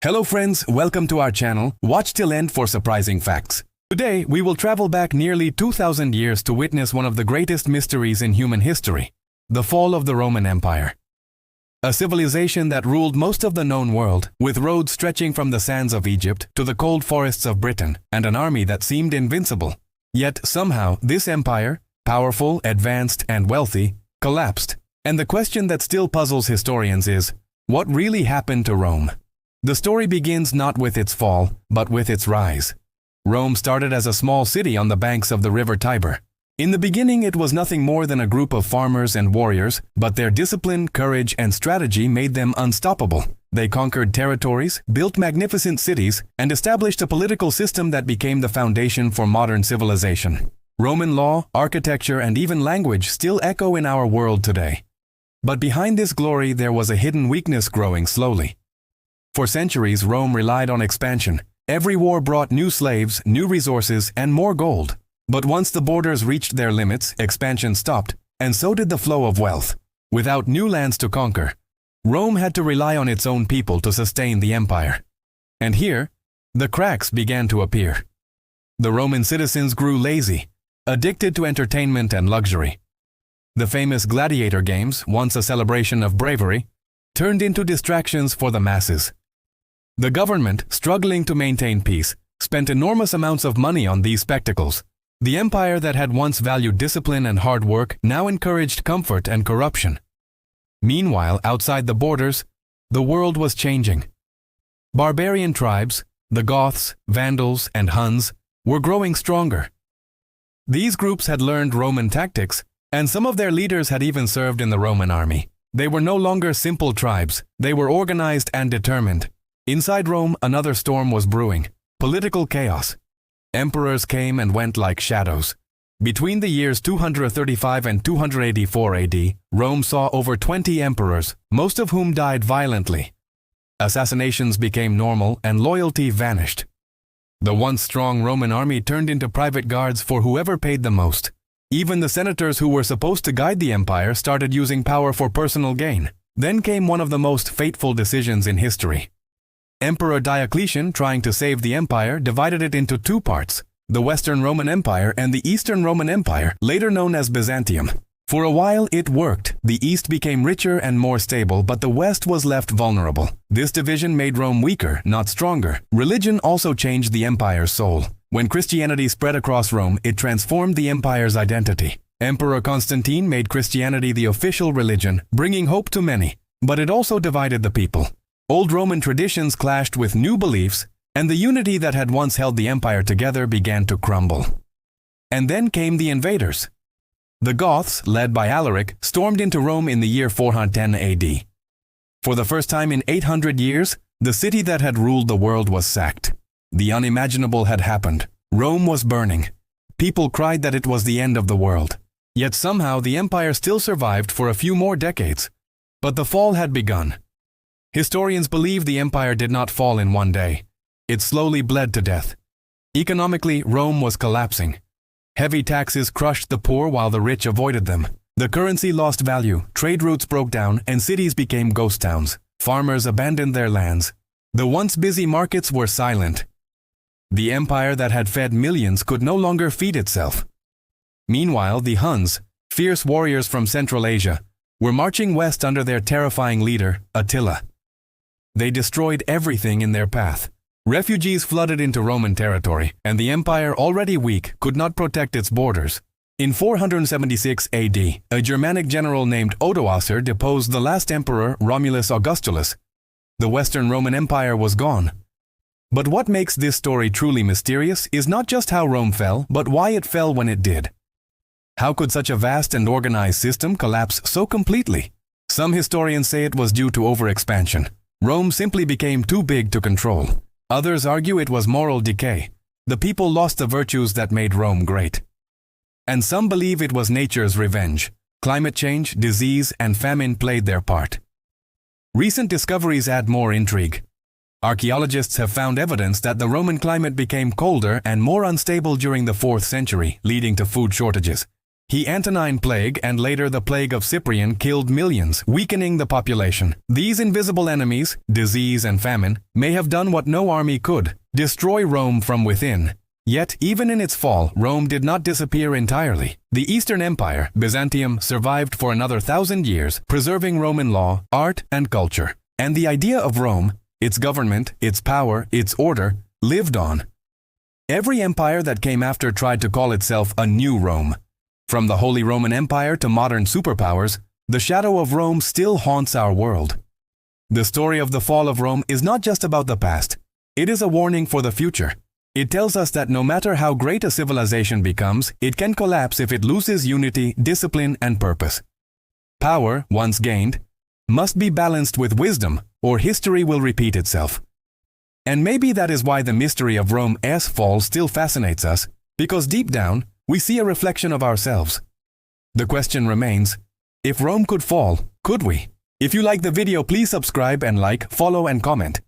Hello friends, welcome to our channel. Watch till end for surprising facts. Today, we will travel back nearly 2,000 years to witness one of the greatest mysteries in human history, the fall of the Roman Empire. A civilization that ruled most of the known world, with roads stretching from the sands of Egypt to the cold forests of Britain, and an army that seemed invincible. Yet somehow, this empire, powerful, advanced, and wealthy, collapsed. And the question that still puzzles historians is, what really happened to Rome? The story begins not with its fall, but with its rise. Rome started as a small city on the banks of the river Tiber. In the beginning, it was nothing more than a group of farmers and warriors, but their discipline, courage, and strategy made them unstoppable. They conquered territories, built magnificent cities, and established a political system that became the foundation for modern civilization. Roman law, architecture, and even language still echo in our world today. But behind this glory, there was a hidden weakness growing slowly. For centuries, Rome relied on expansion. Every war brought new slaves, new resources, and more gold. But once the borders reached their limits, expansion stopped, and so did the flow of wealth. Without new lands to conquer, Rome had to rely on its own people to sustain the empire. And here, the cracks began to appear. The Roman citizens grew lazy, addicted to entertainment and luxury. The famous gladiator games, once a celebration of bravery, turned into distractions for the masses. The government, struggling to maintain peace, spent enormous amounts of money on these spectacles. The empire that had once valued discipline and hard work now encouraged comfort and corruption. Meanwhile, outside the borders, the world was changing. Barbarian tribes, the Goths, Vandals, and Huns, were growing stronger. These groups had learned Roman tactics, and some of their leaders had even served in the Roman army. They were no longer simple tribes, they were organized and determined. Inside Rome, another storm was brewing: political chaos. Emperors came and went like shadows. Between the years 235 and 284 AD, Rome saw over 20 emperors, most of whom died violently. Assassinations became normal and loyalty vanished. The once strong Roman army turned into private guards for whoever paid the most. Even the senators who were supposed to guide the empire started using power for personal gain. Then came one of the most fateful decisions in history. Emperor Diocletian, trying to save the empire, divided it into two parts: the Western Roman Empire and the Eastern Roman Empire, later known as Byzantium. For a while it worked. The East became richer and more stable, but the West was left vulnerable. This division made Rome weaker, not stronger. Religion also changed the empire's soul. When Christianity spread across Rome, it transformed the empire's identity. Emperor Constantine made Christianity the official religion, bringing hope to many. But it also divided the people. Old Roman traditions clashed with new beliefs, and the unity that had once held the empire together began to crumble. And then came the invaders. The Goths, led by Alaric, stormed into Rome in the year 410 AD. For the first time in 800 years, the city that had ruled the world was sacked. The unimaginable had happened. Rome was burning. People cried that it was the end of the world. Yet somehow the empire still survived for a few more decades. But the fall had begun. Historians believe the empire did not fall in one day. It slowly bled to death. Economically, Rome was collapsing. Heavy taxes crushed the poor while the rich avoided them. The currency lost value, trade routes broke down, and cities became ghost towns. Farmers abandoned their lands. The once busy markets were silent. The empire that had fed millions could no longer feed itself. Meanwhile, the Huns, fierce warriors from Central Asia, were marching west under their terrifying leader, Attila. They destroyed everything in their path. Refugees flooded into Roman territory, and the empire, already weak, could not protect its borders. In 476 AD, a Germanic general named Odoacer deposed the last emperor, Romulus Augustulus. The Western Roman Empire was gone. But what makes this story truly mysterious is not just how Rome fell, but why it fell when it did. How could such a vast and organized system collapse so completely? Some historians say it was due to overexpansion. Rome simply became too big to control. Others argue it was moral decay. The people lost the virtues that made Rome great. And some believe it was nature's revenge. Climate change, disease, and famine played their part. Recent discoveries add more intrigue. Archaeologists have found evidence that the Roman climate became colder and more unstable during the 4th century, leading to food shortages. The Antonine Plague and later the Plague of Cyprian killed millions, weakening the population. These invisible enemies, disease and famine, may have done what no army could, destroy Rome from within. Yet, even in its fall, Rome did not disappear entirely. The Eastern Empire, Byzantium, survived for another 1,000 years, preserving Roman law, art, and culture. And the idea of Rome, its government, its power, its order, lived on. Every empire that came after tried to call itself a new Rome. From the Holy Roman Empire to modern superpowers, the shadow of Rome still haunts our world. The story of the fall of Rome is not just about the past. It is a warning for the future. It tells us that no matter how great a civilization becomes, it can collapse if it loses unity, discipline, and purpose. Power, once gained, must be balanced with wisdom, or history will repeat itself. And maybe that is why the mystery of Rome's fall still fascinates us, because deep down, we see a reflection of ourselves. The question remains, if Rome could fall, could we? If you like the video, please subscribe and like, follow and comment.